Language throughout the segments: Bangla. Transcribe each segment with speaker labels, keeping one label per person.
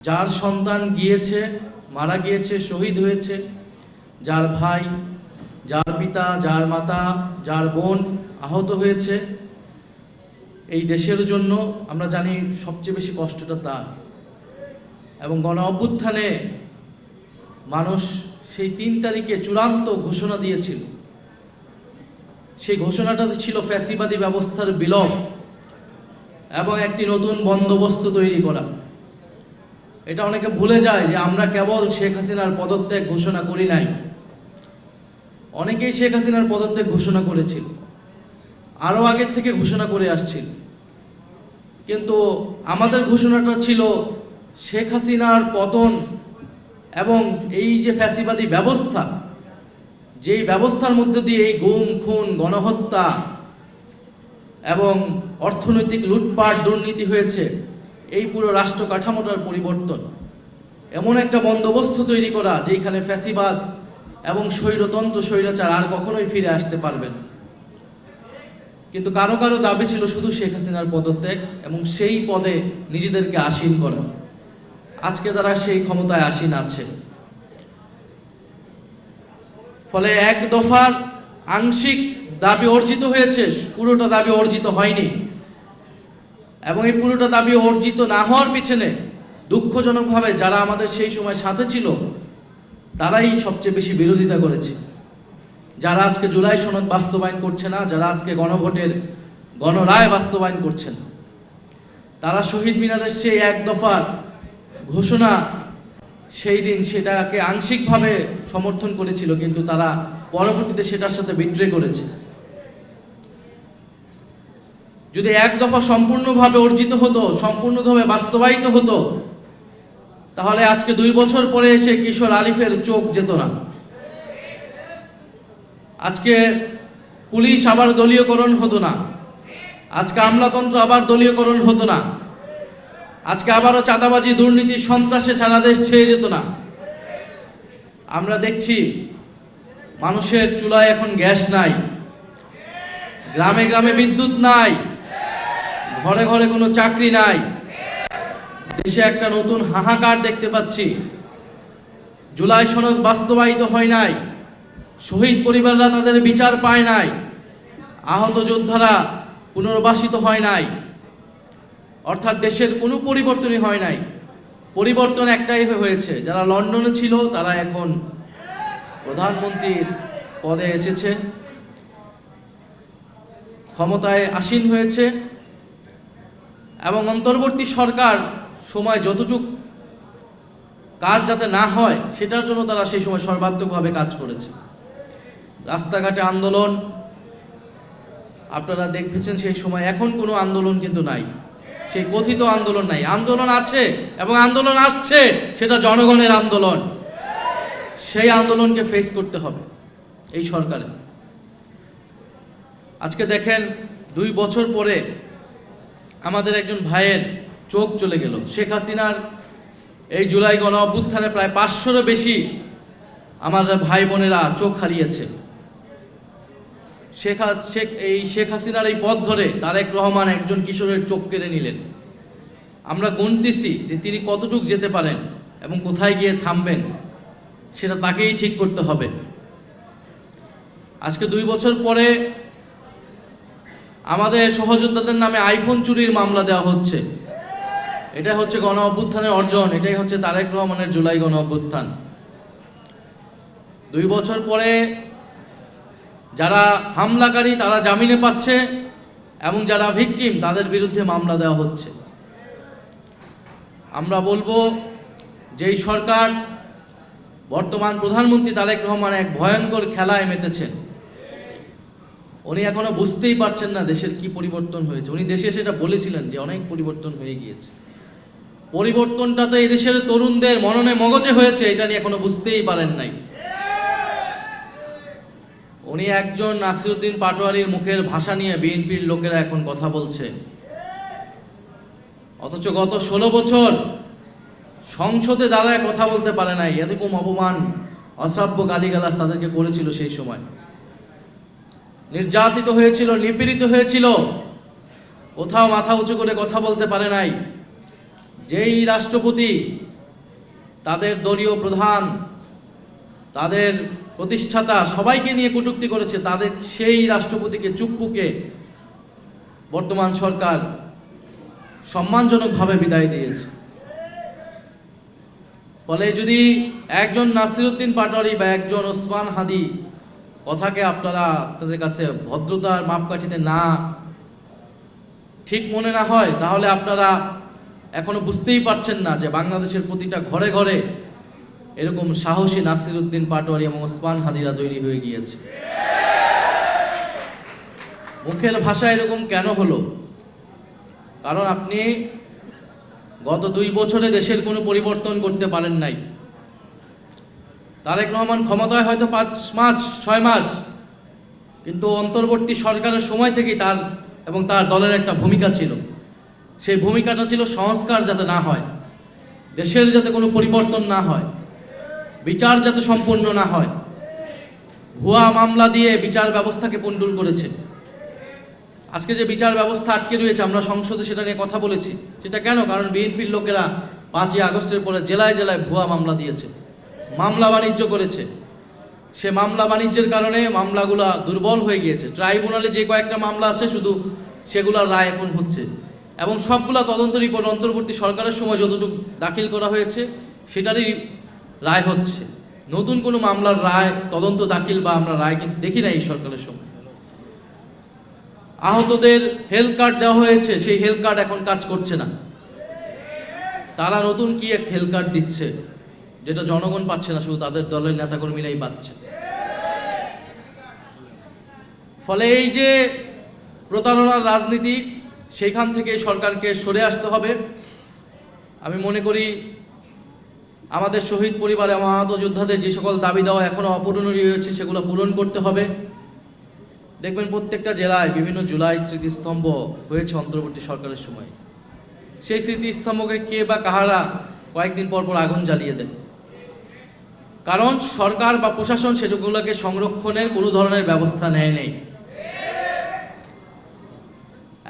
Speaker 1: যার সন্তান গিয়েছে, মারা গিয়েছে, শহীদ হয়েছে, যার ভাই, যার পিতা, যার মাতা, যার বোন আহত হয়েছে, এই দেশের জন্য আমরা জানি সবচেয়ে বেশি কষ্টটা তার। এবং গণ অভ্যুত্থানে মানুষ সেই ৩ তারিখে চূড়ান্ত ঘোষণা দিয়েছিল। সেই ঘোষণাটা ছিল ফ্যাসিবাদী ব্যবস্থার বিলোপ এবং একটি নতুন বন্দোবস্ত তৈরি করা। এটা অনেকে ভুলে যায় যে আমরা কেবল শেখ হাসিনার পদত্যাগ ঘোষণা করি নাই, অনেকেই শেখ হাসিনার পদত্যাগ ঘোষণা করেছিল, আরও আগের থেকে ঘোষণা করে আসছিল। কিন্তু আমাদের ঘোষণাটা ছিল শেখ হাসিনার পতন এবং এই যে ফ্যাসিবাদী ব্যবস্থা, যেই ব্যবস্থার মধ্যে দিয়ে এই গুম, খুন, গণহত্যা এবং অর্থনৈতিক লুটপাট, দুর্নীতি হয়েছে, এই পুরো রাষ্ট্র কাঠামোটার পরিবর্তন, এমন একটা বন্দোবস্ত তৈরি করা যেখানে ফ্যাসিবাদ এবং স্বৈরতন্ত্র, স্বৈরাচার আর কখনোই ফিরে আসতে পারবে না। কিন্তু কারো কারো দাবি ছিল শুধু শেখ হাসিনার পদত্যাগ এবং সেই পদে নিজেদেরকে আসীন করা। আজকে তারা সেই ক্ষমতায় আসীন আছে। ফলে এক দফার আংশিক দাবি অর্জিত হয়েছে, পুরোটা দাবি অর্জিত হয়নি। এবং এই পুরোটা দাবি অর্জিত না হওয়ার পিছনে দুঃখজনকভাবে যারা আমাদের সেই সময় সাথে ছিল তারাই সবচেয়ে বেশি বিরোধিতা করেছে। যারা আজকে জুলাই সনদ বাস্তবায়ন করছে না, যারা আজকে গণভোটের গণরায় বাস্তবায়ন করছেন, তারা শহীদ মিনারের সেই এক দফার ঘোষণা সেই দিন সেটাকে আংশিকভাবে সমর্থন করেছিল, কিন্তু তারা পরবর্তীতে সেটার সাথে বিদ্রোহ করেছে। যদি এক দফা সম্পূর্ণভাবে অর্জিত হতো, সম্পূর্ণভাবে বাস্তবায়িত হতো, তাহলে আজকে 2 বছর পরে এসে কিশোর আলিফের চোখ যেত না। আজকে পুলিশ আবার দলীয়করণ হতো না, আজকে আমলাতন্ত্র আবার দলীয়করণ হতো না, আজকে আবারও চাঁদাবাজি, দুর্নীতি, সন্ত্রাসে সারা দেশ ছেয়ে যেত না। আমরা দেখছি মানুষের চুলায় এখন গ্যাস নাই, গ্রামে গ্রামে বিদ্যুৎ নাই, ঘরে ঘরে কোনো চাকরি নাই, দেশে একটা নতুন হাহাকার দেখতে পাচ্ছি। জুলাই সনদ বাস্তবায়িত হয় নাই, শহীদ পরিবাররা তাদের বিচার পায় নাই, আহত যোদ্ধারা পুনর্বাসিত হয় নাই, অর্থাৎ দেশের কোনো পরিবর্তনই হয় নাই। পরিবর্তন একটাই হয়েছে, যারা লন্ডনে ছিল তারা এখন প্রধানমন্ত্রীর পদে এসেছে, ক্ষমতায় আসীন হয়েছে এবং অন্তর্বর্তী সরকার সময় যতটুক কাজ যাতে না হয় সেটার জন্য তারা সেই সময় সর্বাত্মকভাবে কাজ করেছে। রাস্তাঘাটে আন্দোলন আপনারা দেখেছেন সেই সময়, এখন কোনো আন্দোলন কিন্তু নাই, সেই কথিত আন্দোলন নাই। আন্দোলন আছে এবং আন্দোলন আসছে, সেটা জনগণের আন্দোলন। সেই আন্দোলনকে ফেস করতে হবে এই সরকারে। আজকে দেখেন 2 বছর পরে আমাদের একজন ভাইয়ের চোখ চলে গেল। শেখ হাসিনার এই জুলাই গণ অভ্যুত্থানে প্রায় 500-এরও বেশি আমার ভাই বোনেরা চোখ হারিয়েছে। শেখ হাসিনার এই পথ ধরে তারেক রহমান একজন কিশোরের চোখ কেড়ে নিলেন। আমরা গুনতেছি যে তিনি কতটুক যেতে পারেন এবং কোথায় গিয়ে থামবেন, সেটা তাকেই ঠিক করতে হবে। আজকে 2 বছর পরে আমাদের সহযোদ্ধাদের নামে আইফোন চুরির মামলা দেওয়া হচ্ছে। এটা হচ্ছে গণ অভ্যুত্থানের অর্জন, এটাই হচ্ছে তারেক রহমানের জুলাই গণ অভ্যুত্থান। 2 বছর পরে যারা হামলাকারী তারা জামিনে পাচ্ছে এবং যারা ভিকটিম তাদের বিরুদ্ধে মামলা দেওয়া হচ্ছে। আমরা বলবো যে এই সরকার, বর্তমান প্রধানমন্ত্রী তারেক রহমান এক ভয়ঙ্কর খেলায় মেতেছেন। উনি এখনো বুঝতেই পারছেন না দেশের কি পরিবর্তন হয়েছে। উনি দেশে সেটা বলেছিলেন যে অনেক পরিবর্তন হয়ে গিয়েছে। পরিবর্তনটা তো এই দেশের তরুণদের মননে মগজে হয়েছে, এটা নিয়ে এখনো বুঝতেই পারেন নাই। উনি একজন নাসিরউদ্দিন পাটোয়ারির মুখের ভাষা নিয়ে বিএনপির লোকেরা এখন কথা বলছে, অথচ গত 16 বছর সংসদে দাঁড়ায় কথা বলতে পারে নাই। এরকম অপমান, অশ্রাব্য গালিগালাজ তাদেরকে করেছিল, সেই সময় নির্যাতিত হয়েছিল, নিপীড়িত হয়েছিল, কোথাও মাথা উঁচু করে কথা বলতে পারে নাই। যেই রাষ্ট্রপতি তাদের দলীয় প্রধান, তাদের প্রতিষ্ঠাতা সবাইকে নিয়ে কটূক্তি করেছে, তাদের সেই রাষ্ট্রপতিকে চুপ্পুকে বর্তমান সরকার সম্মানজনকভাবে বিদায় দিয়েছে। ফলে যদি একজন নাসিরউদ্দিন পাটোয়ারি বা একজন ওসমান হাদি কথাকে আপনাদের কাছে ভদ্রতার মাপকাঠিতে না ঠিক মনে না হয়, তাহলে আপনারা এখনো বুঝতেই পারছেন না যে বাংলাদেশের প্রতিটা ঘরে ঘরে এরকম সাহসী নাসিরউদ্দিন পাটোয়ারি এবং ওসমান হাদিরা তৈরি হয়ে গিয়েছে। মুখের ভাষা এরকম কেন হলো? কারণ আপনি গত 2 বছরে দেশের কোনো পরিবর্তন করতে পারেন নাই। তারেক রহমান ক্ষমতায় হয়তো 5 মাস 6 মাস, কিন্তু অন্তর্বর্তী সরকারের সময় থেকেই তার এবং তার দলের একটা ভূমিকা ছিল। সেই ভূমিকাটা ছিল সংস্কার যাতে না হয়, দেশের যাতে কোনো পরিবর্তন না হয়, বিচার যাতে সম্পূর্ণ না হয়। ভুয়া মামলা দিয়ে বিচার ব্যবস্থাকে পণ্ডুল করেছে। আজকে যে বিচার ব্যবস্থা আটকে রয়েছে, আমরা সংসদে সেটা নিয়ে কথা বলেছি। সেটা কেন? কারণ বিএনপির লোকেরা 5ই আগস্টের পরে জেলায় জেলায় ভুয়া মামলা দিয়েছে, মামলা বাণিজ্য করেছে। সে মামলা বাণিজ্যের কারণে মামলাগুলা দুর্বল হয়ে গিয়েছে। ট্রাইব্যুনালে যে কয়েকটা মামলা আছে শুধু সেগুলোর রায় এখন হচ্ছে, এবং সবগুলা তদন্ত রিপোর্ট অন্তর্বর্তী সরকারের সময় যতটুকু দাখিল করা হয়েছে সেটারই রায় হচ্ছে। নতুন কোনো মামলার রায় তদন্ত দাখিল বা আমরা রায় কিন্তু দেখি না এই সরকারের সময়। আহতদের হেলথ কার্ড দেওয়া হয়েছে, সেই হেলথ কার্ড এখন কাজ করছে না। তারা নতুন কি এক হেলথ কার্ড দিচ্ছে যেটা জনগণ পাচ্ছে না, শুধু তাদের দলের নেতাকর্মীরাই পাচ্ছে। ফলে এই যে প্রতারণার রাজনীতি, সেইখান থেকে সরকারকে সরে আসতে হবে। আমি মনে করি আমাদের শহীদ পরিবার এবং আহত যোদ্ধাদের যে সকল দাবি দেওয়া এখনো অপূরণ রয়েছে সেগুলো পূরণ করতে হবে। দেখবেন প্রত্যেকটা জেলায় বিভিন্ন জুলাই স্মৃতিস্তম্ভ হয়েছে অন্তর্বর্তী সরকারের সময়। সেই স্মৃতিস্তম্ভকে কে বা কাহারা কয়েকদিন পর পর আগুন জ্বালিয়ে দেয়, কারণ সরকার বা প্রশাসন সেগুলোকে সংরক্ষণের কোনো ধরনের ব্যবস্থা নেই।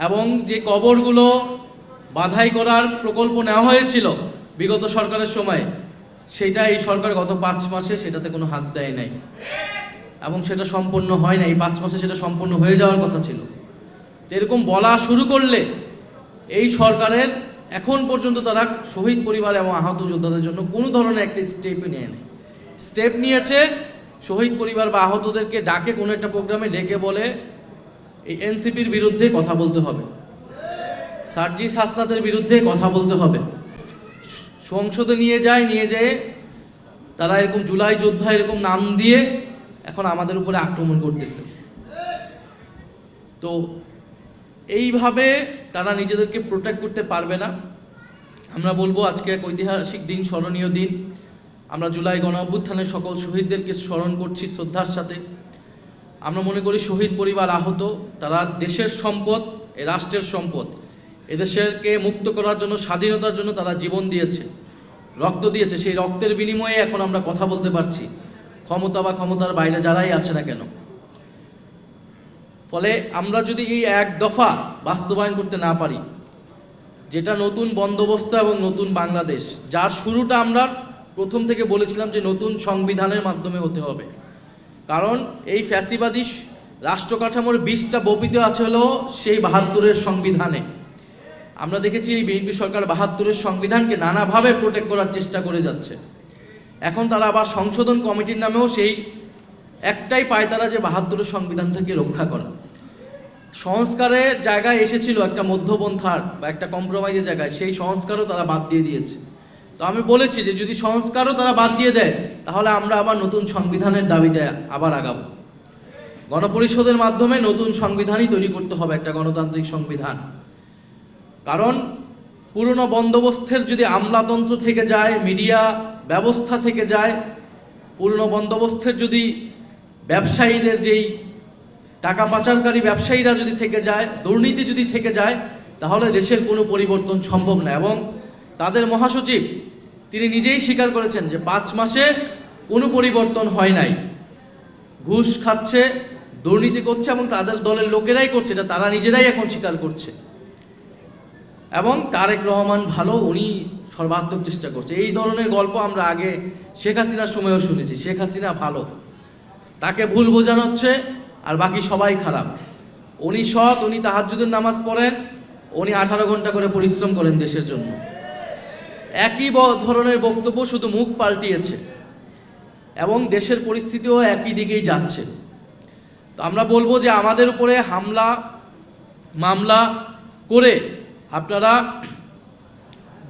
Speaker 1: এবং যে কবরগুলো বাধাই করার প্রকল্প নেওয়া হয়েছিল বিগত সরকারের সময়, সেটা এই সরকার গত 5 মাসে সেটাতে কোনো হাত দেয় নাই, এবং সেটা সম্পন্ন হয় না। এই 5 মাসে সেটা সম্পন্ন হয়ে যাওয়ার কথা ছিল। এরকম বলা শুরু করলে এই সরকারের এখন পর্যন্ত তারা শহীদ পরিবার এবং আহত যোদ্ধাদের জন্য কোনো ধরনের একটি স্টেপই নেয় নাই। স্টেপ নিয়েছে শহীদ পরিবার বা আহতদেরকে ডাকে কোনো একটা প্রোগ্রামে ডেকে বলে এই এনসিপির বিরুদ্ধে কথা বলতে হবে, সার্জিস হাসনাতের বিরুদ্ধে কথা বলতে হবে। সংসদে নিয়ে যেয়ে তারা এরকম জুলাই যোদ্ধা এরকম নাম দিয়ে এখন আমাদের উপরে আক্রমণ করতেছে। তো এইভাবে তারা নিজেদেরকে প্রোটেক্ট করতে পারবে না। আমরা বলবো আজকে এক ঐতিহাসিক দিন, স্মরণীয় দিন। আমরা জুলাই গণ অভ্যুত্থানের সকল শহীদদেরকে স্মরণ করছি শ্রদ্ধার সাথে। আমরা মনে করি শহীদ পরিবার আহত তারা দেশের সম্পদ, এ রাষ্ট্রের সম্পদ। এদেশকে মুক্ত করার জন্য, স্বাধীনতার জন্য তারা জীবন দিয়েছে, রক্ত দিয়েছে। সেই রক্তের বিনিময়ে এখন আমরা কথা বলতে পারছি, ক্ষমতা বা ক্ষমতার বাইরে যারাই আছে না কেন। ফলে আমরা যদি এই এক দফা বাস্তবায়ন করতে না পারি, যেটা নতুন বন্দোবস্ত এবং নতুন বাংলাদেশ, যার শুরুটা আমরা প্রথম থেকে বলেছিলাম যে নতুন সংবিধানের মাধ্যমে হতে হবে। কারণ এই ফ্যাসিবাদী রাষ্ট্র কাঠামোর বীজটা বপিত আছে হলো সেই ৭২-এর সংবিধানে। আমরা দেখেছি এই বিএনপি সরকার ৭২-এর সংবিধানকে নানাভাবে প্রোটেক্ট করার চেষ্টা করে যাচ্ছে। এখন তারা আবার সংশোধন কমিটির নামেও সেই একটাই পায়তারা যে ৭২-এর সংবিধান থেকে রক্ষা করা। সংস্কারের জায়গায় এসেছিল একটা মধ্যপন্থার বা একটা কম্প্রোমাইজের জায়গায়, সেই সংস্কারও তারা বাদ দিয়ে দিয়েছে। তো আমি বলেছি যে যদি সংস্কারও তারা বাদ দিয়ে দেয়, তাহলে আমরা আবার নতুন সংবিধানের দাবিতে আবার আগাবো। গণপরিষদের মাধ্যমে নতুন সংবিধানই তৈরি করতে হবে, একটা গণতান্ত্রিক সংবিধান। কারণ পুরনো বন্দোবস্তের যদি আমলাতন্ত্র থেকে যায়, মিডিয়া ব্যবস্থা থেকে যায়, পুরনো বন্দোবস্তের যদি ব্যবসায়ীদের যেই টাকা পাচারকারী ব্যবসায়ীরা যদি থেকে যায়, দুর্নীতি যদি থেকে যায়, তাহলে দেশের কোনো পরিবর্তন সম্ভব না। এবং তাদের মহাসচিব তিনি নিজেই স্বীকার করেছেন যে 5 মাসে কোনো পরিবর্তন হয় নাই। ঘুষ খাচ্ছে, দুর্নীতি করছে এবং তাদের দলের লোকেরাই করছে, এটা তারা নিজেরাই এখন স্বীকার করছে। এবং তারেক রহমান ভালো, উনি সর্বাত্মক চেষ্টা করছে। এই ধরনের গল্প আমরা আগে শেখ হাসিনার সময়ও শুনেছি, শেখ হাসিনা ভালো, তাকে ভুল বোঝানো হচ্ছে আর বাকি সবাই খারাপ। উনি সৎ, উনি তাহাজ্জুদের নামাজ পড়েন, উনি 18 ঘন্টা করে পরিশ্রম করেন দেশের জন্য। একই ধরনের বক্তব্য, শুধু মুখ পাল্টিয়েছে এবং দেশের পরিস্থিতিও একই দিকেই যাচ্ছে। তো আমরা বলবো যে আমাদের উপরে হামলা মামলা করে আপনারা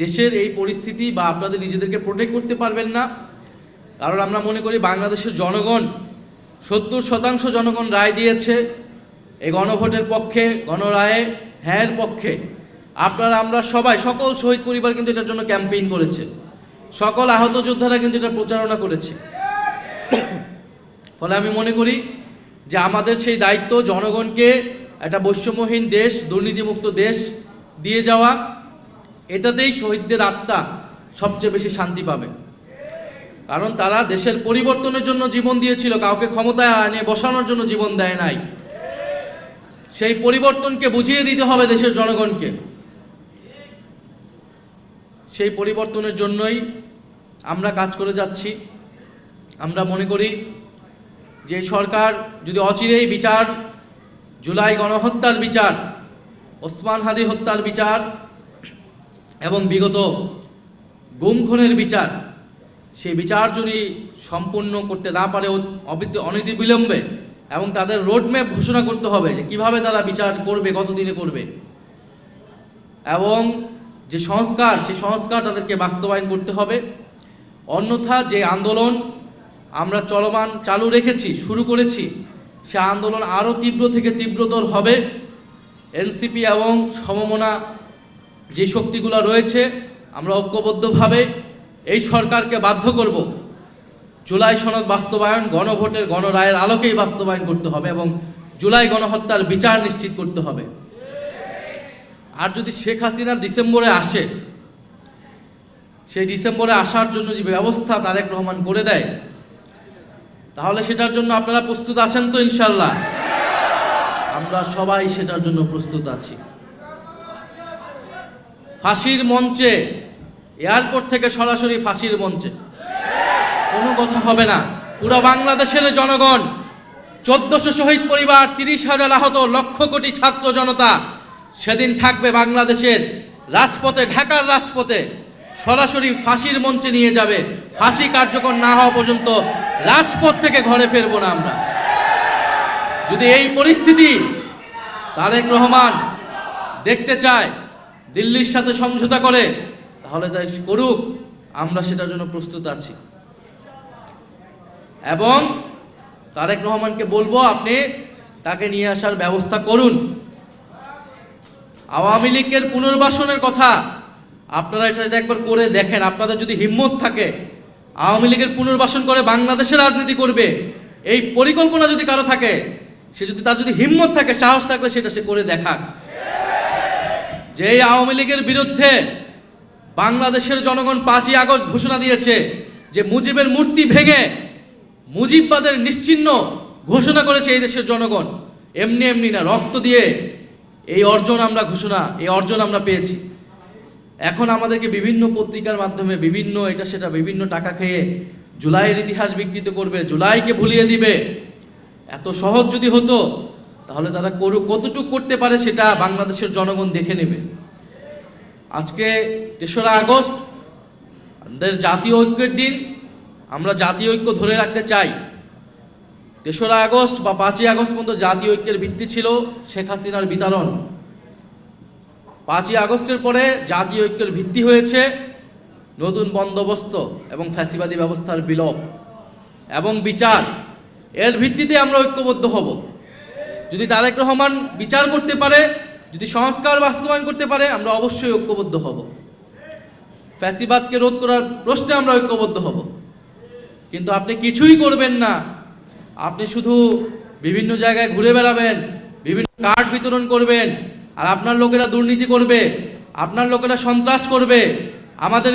Speaker 1: দেশের এই পরিস্থিতি বা আপনাদের নিজেদেরকে প্রোটেক্ট করতে পারবেন না। কারণ আমরা মনে করি বাংলাদেশের জনগণ 70% জনগণ রায় দিয়েছে এই গণভোটের পক্ষে, গণরায়ে হ্যাঁর পক্ষে। আপনারা আমরা সবাই, সকল শহীদ পরিবার কিন্তু এটার জন্য ক্যাম্পেইন করেছে, সকল আহত যোদ্ধারা কিন্তু এটা প্রচারণা করেছে। ফলে আমি মনে করি যে আমাদের সেই দায়িত্ব জনগণকে একটা বৈষম্যহীন দেশ, দুর্নীতিমুক্ত দেশ দিয়ে যাওয়া। এটাতেই শহীদদের আত্মা সবচেয়ে বেশি শান্তি পাবে, কারণ তারা দেশের পরিবর্তনের জন্য জীবন দিয়েছিল, কাউকে ক্ষমতায় আনে বসানোর জন্য জীবন দেয় নাই। সেই পরিবর্তনকে বুঝিয়ে দিতে হবে দেশের জনগণকে। সেই পরিবর্তনের জন্যই আমরা কাজ করে যাচ্ছি। আমরা মনে করি যে সরকার যদি অচিরেই বিচার, জুলাই গণহত্যার বিচার, ওসমান হাদি হত্যার বিচার এবং বিগত গুম খুনের বিচার, সেই বিচার যদি সম্পূর্ণ করতে না পারে অনতিবিলম্বে, এবং তাদের রোডম্যাপ ঘোষণা করতে হবে যে কিভাবে তারা বিচার করবে, কতদিনে করবে, এবং যে সংস্কার, সেই সংস্কার তাদেরকে বাস্তবায়ন করতে হবে। অন্যথা যে আন্দোলন আমরা চালু রেখেছি, শুরু করেছি, সে আন্দোলন আরও তীব্র থেকে তীব্রতর হবে। এনসিপি এবং সমমনা যে শক্তিগুলো রয়েছে, আমরা ঐক্যবদ্ধভাবে এই সরকারকে বাধ্য করব জুলাই সনদ বাস্তবায়ন গণভোটের গণরায়ের আলোকেই বাস্তবায়ন করতে হবে এবং জুলাই গণহত্যার বিচার নিশ্চিত করতে হবে। আর যদি শেখ হাসিনা ডিসেম্বরে আসে, সেই ডিসেম্বরে আসার জন্য যে ব্যবস্থা তারেক রহমান করে দেয়, তাহলে সেটার জন্য আপনারা প্রস্তুত আছেন তো? ইনশাল্লাহ আমরা সবাই সেটার জন্য প্রস্তুত আছি। ফাঁসির মঞ্চে, এয়ারপোর্ট থেকে সরাসরি ফাঁসির মঞ্চে কোনো কথা হবে না। পুরো বাংলাদেশের জনগণ, 1400 শহীদ পরিবার, 30,000 আহত, লক্ষ কোটি ছাত্র জনতা সেদিন থাকবে বাংলাদেশের রাজপথে, ঢাকার রাজপথে, সরাসরি ফাঁসির মঞ্চে নিয়ে যাবে। ফাঁসি কার্যকর না হওয়া পর্যন্ত রাজপথ থেকে ঘরে ফিরবো না আমরা। যদি এই পরিস্থিতি তারেক রহমান দেখতে চায়, দিল্লির সাথে সমঝোতা করে, তাহলে তাই করুক, আমরা সেটার জন্য প্রস্তুত আছি। এবং তারেক রহমানকে বলবো আপনি তাকে নিয়ে আসার ব্যবস্থা করুন। আওয়ামী লীগের পুনর্বাসনের কথা আপনারা এটা একবার করে দেখেন। আপনাদের যদি হিম্মত থাকে আওয়ামী লীগের পুনর্বাসন করে বাংলাদেশের রাজনীতি করবে, এই পরিকল্পনা যদি কারো থাকে, তার যদি হিম্মত থাকে, সাহস থাকলে সেটা সে করে দেখাক। যে আওয়ামী লীগের বিরুদ্ধে বাংলাদেশের জনগণ 5ই আগস্ট ঘোষণা দিয়েছে যে মুজিবের মূর্তি ভেঙে মুজিববাদের নিশ্চিহ্ন ঘোষণা করেছে এই দেশের জনগণ, এমনি এমনি না, রক্ত দিয়ে এই অর্জন আমরা পেয়েছি। এখন আমাদেরকে বিভিন্ন পত্রিকার মাধ্যমে বিভিন্ন এটা সেটা বিভিন্ন টাকা খেয়ে জুলাইয়ের ইতিহাস বিকৃত করবে, জুলাইকে ভুলিয়ে দিবে। এত সহজ যদি হতো তাহলে তারা কতটুকু করতে পারে সেটা বাংলাদেশের জনগণ দেখে নেবে। আজকে 3রা আগস্ট আমাদের জাতীয় ঐক্যের দিন, আমরা জাতীয় ঐক্য ধরে রাখতে চাই। 3রা আগস্ট বা 5ই আগস্ট পর্যন্ত জাতীয় ঐক্যের ভিত্তি ছিল শেখ হাসিনার বিতাড়ন। 5ই আগস্টের পরে জাতীয় ঐক্যের ভিত্তি হয়েছে নতুন বন্দোবস্ত এবং ফ্যাসিবাদী ব্যবস্থার বিলোপ এবং বিচার। এর ভিত্তিতে আমরা ঐক্যবদ্ধ হব। যদি তারেক রহমান বিচার করতে পারে, যদি সংস্কার বাস্তবায়ন করতে পারে, আমরা অবশ্যই ঐক্যবদ্ধ হব। ফ্যাসিবাদকে রোধ করার প্রশ্নে আমরা ঐক্যবদ্ধ হব। কিন্তু আপনি কিছুই করবেন না, আপনি শুধু বিভিন্ন জায়গায় ঘুরে বেড়াবেন, বিভিন্ন কার্ড বিতরণ করবেন, আর আপনার লোকেরা দুর্নীতি করবে, আপনার লোকেরা সন্ত্রাস করবে, আমাদের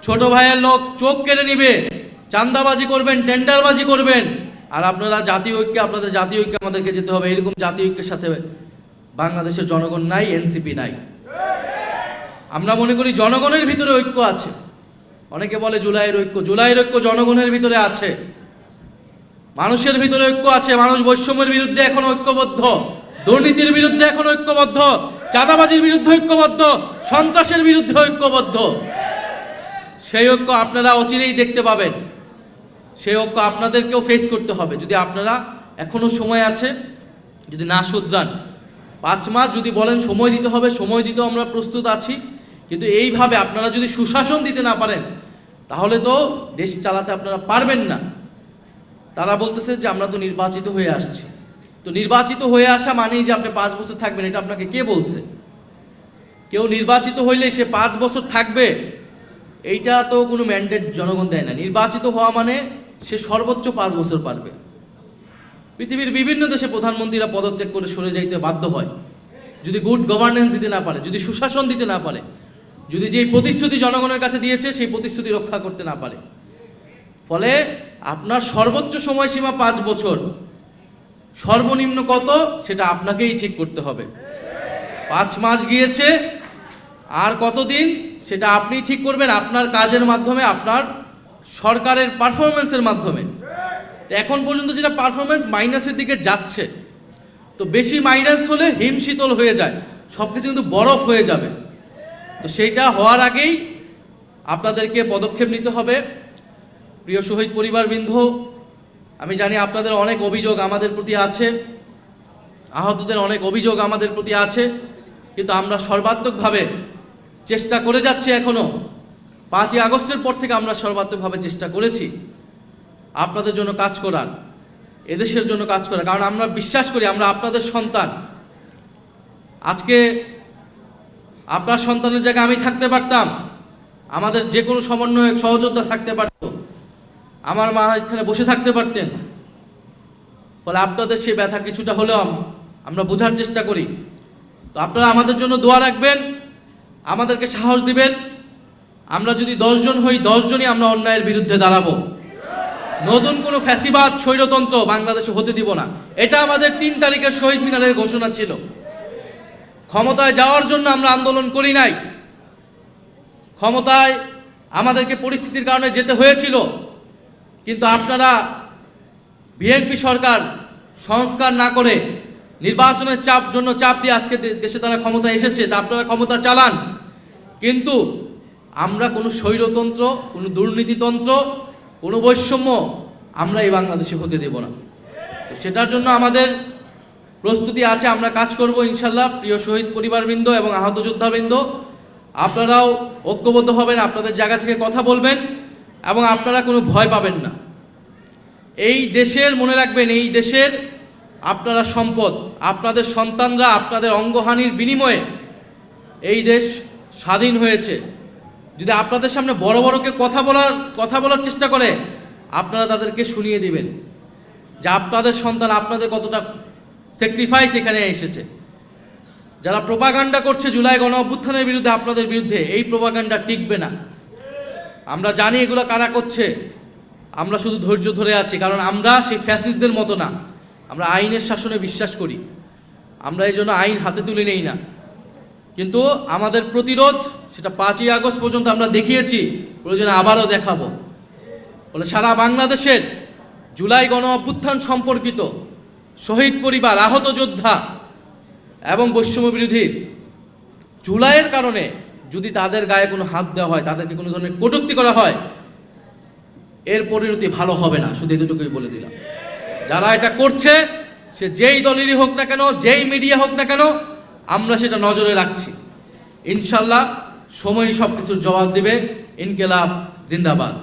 Speaker 1: ছোট ভাইয়ের লোক চোখ কেড়ে নিবে, চাঁদাবাজি করবেন, টেন্ডারবাজি করবেন, আর আপনাদের জাতীয় ঐক্যে আমাদেরকে যেতে হবে। এরকম জাতীয় ঐক্যের সাথে বাংলাদেশের জনগণ নাই, এনসিপি নাই। আমরা মনে করি জনগণের ভিতরে ঐক্য আছে। অনেকে বলে জুলাইয়ের ঐক্য জনগণের ভিতরে আছে, মানুষের ভিতরে ঐক্য আছে। মানুষ বৈষম্যের বিরুদ্ধে এখন ঐক্যবদ্ধ, দুর্নীতির বিরুদ্ধে এখন ঐক্যবদ্ধ, চাঁদাবাজির বিরুদ্ধে ঐক্যবদ্ধ, সন্ত্রাসের বিরুদ্ধে ঐক্যবদ্ধ। সেই ঐক্য আপনারা অচিরেই দেখতে পাবেন। সেই ঐক্য আপনাদেরকেও ফেস করতে হবে। যদি আপনারা এখনো সময় আছে, যদি না শুধরান, 5 মাস যদি বলেন সময় দিতে হবে, সময় দিতেও আমরা প্রস্তুত আছি। কিন্তু এইভাবে আপনারা যদি সুশাসন দিতে না পারেন, তাহলে তো দেশ চালাতে আপনারা পারবেন না। তারা বলতেছে যে আমরা তো নির্বাচিত হয়ে আসছি। তো নির্বাচিত হয়ে আসা মানেই যে আপনি 5 বছর থাকবেন, এটা আপনাকে কে বলছে? কেউ নির্বাচিত হইলে সে 5 বছর থাকবে, এইটা তো কোনো ম্যান্ডেট জনগণ দেয় না। নির্বাচিত হওয়া মানে সে সর্বোচ্চ 5 বছর পারবে। পৃথিবীর বিভিন্ন দেশে প্রধানমন্ত্রীরা পদত্যাগ করে সরে যাইতে বাধ্য হয় যদি গুড গভর্নেন্স দিতে না পারে, যদি সুশাসন দিতে না পারে, যদি যেই প্রতিশ্রুতি জনগণের কাছে দিয়েছে সেই প্রতিশ্রুতি রক্ষা করতে না পারে। ফলে আপনার সর্বোচ্চ সময়সীমা 5 বছর, সর্বনিম্ন কত সেটা আপনাকেই ঠিক করতে হবে। 5 মাস গিয়েছে, আর কতদিন সেটা আপনি ঠিক করবেন আপনার কাজের মাধ্যমে, আপনার সরকারের পারফরমেন্সের মাধ্যমে। তো এখন পর্যন্ত যেটা পারফরমেন্স মাইনাসের দিকে যাচ্ছে, তো বেশি মাইনাস হলে হিমশীতল হয়ে যায়, সব কিছু কিন্তু বরফ হয়ে যাবে। তো সেইটা হওয়ার আগেই আপনাদেরকে পদক্ষেপ নিতে হবে। প্রিয় শহীদ পরিবারবৃন্দ, আমি জানি আপনাদের অনেক অভিযোগ আমাদের প্রতি আছে, আহতদের অনেক অভিযোগ আমাদের প্রতি আছে, কিন্তু আমরা সর্বাত্মকভাবে চেষ্টা করে যাচ্ছি। এখনো 5ই আগস্টের পর থেকে আমরা সর্বাত্মকভাবে চেষ্টা করেছি আপনাদের জন্য কাজ করার, এদেশের জন্য কাজ করার। কারণ আমরা বিশ্বাস করি আমরা আপনাদের সন্তান। আজকে আপনার সন্তানের জায়গায় আমি থাকতে পারতাম, আমাদের যে কোনো সমন্বয়ক সহযোদ্ধা থাকতে পারত, আমার মা এখানে বসে থাকতে পারতেন। ফলে আপনাদের সেই ব্যথা কিছুটা হলেও আমরা বোঝার চেষ্টা করি। তো আপনারা আমাদের জন্য দোয়া রাখবেন, আমাদেরকে সাহস দিবেন। আমরা যদি 10 জন হই, 10 জনই আমরা অন্যায়ের বিরুদ্ধে দাঁড়াবো। নতুন কোনো ফ্যাসিবাদ স্বৈরতন্ত্র বাংলাদেশে হতে দিব না। এটা আমাদের 3 তারিখের শহীদ মিনারের ঘোষণা ছিল। ক্ষমতায় যাওয়ার জন্য আমরা আন্দোলন করি নাই, ক্ষমতায় আমাদেরকে পরিস্থিতির কারণে যেতে হয়েছিল। কিন্তু আপনারা বিএনপি সরকার সংস্কার না করে নির্বাচনের জন্য চাপ দিয়ে আজকে দেশে তারা ক্ষমতায় এসেছে, তা আপনারা ক্ষমতা চালান। কিন্তু আমরা কোনো স্বৈরতন্ত্র, কোনো দুর্নীতিতন্ত্র, কোনো বৈষম্য আমরা এই বাংলাদেশে হতে দেব না। তো সেটার জন্য আমাদের প্রস্তুতি আছে, আমরা কাজ করব ইনশাল্লাহ। প্রিয় শহীদ পরিবারবৃন্দ এবং আহত যোদ্ধাবৃন্দ, আপনারাও ঐক্যবদ্ধ হবেন, আপনাদের জায়গা থেকে কথা বলবেন এবং আপনারা কোনো ভয় পাবেন না। এই দেশের, মনে রাখবেন, এই দেশের আপনারা সম্পদ। আপনাদের সন্তানরা আপনাদের অঙ্গহানির বিনিময়ে এই দেশ স্বাধীন হয়েছে। যদি আপনাদের সামনে বড় বড়কে কথা বলার চেষ্টা করে, আপনারা তাদেরকে শুনিয়ে দিবেন যে আপনাদের সন্তান আপনাদের কতটা স্যাক্রিফাইস এখানে এসেছে। যারা প্রোপাগান্ডা করছে জুলাই গণ অভ্যুত্থানের বিরুদ্ধে, আপনাদের বিরুদ্ধে, এই প্রোপাগান্ডা টিকবে না। আমরা জানি এগুলো কারা করছে, আমরা শুধু ধৈর্য ধরে আছি। কারণ আমরা সেই ফ্যাসিস্টদের মতো না, আমরা আইনের শাসনে বিশ্বাস করি। আমরা এই জন্য আইন হাতে তুলে নেই না। কিন্তু আমাদের প্রতিরোধ সেটা 5ই আগস্ট পর্যন্ত আমরা দেখিয়েছি, প্রয়োজনে আবারও দেখাবো। বলে সারা বাংলাদেশের জুলাই গণ অভ্যুত্থান সম্পর্কিত শহীদ পরিবার, আহত যোদ্ধা এবং বৈষম্য বিরোধী জুলাইয়ের কারণে যদি তাদের গায়ে কোনো হাত দেওয়া হয়, তাদেরকে কোনো ধরনের কটূক্তি করা হয়, এর পরিণতি ভালো হবে না। শুধু এতটুকুই বলে দিলাম। যারা এটা করছে, সে যেই দলেরই হোক না কেন, যেই মিডিয়া হোক না কেন, আমরা সেটা নজরে রাখছি। ইনশাল্লাহ সময়ই সব কিছুর জবাব দিবে। ইনকিলাব জিন্দাবাদ।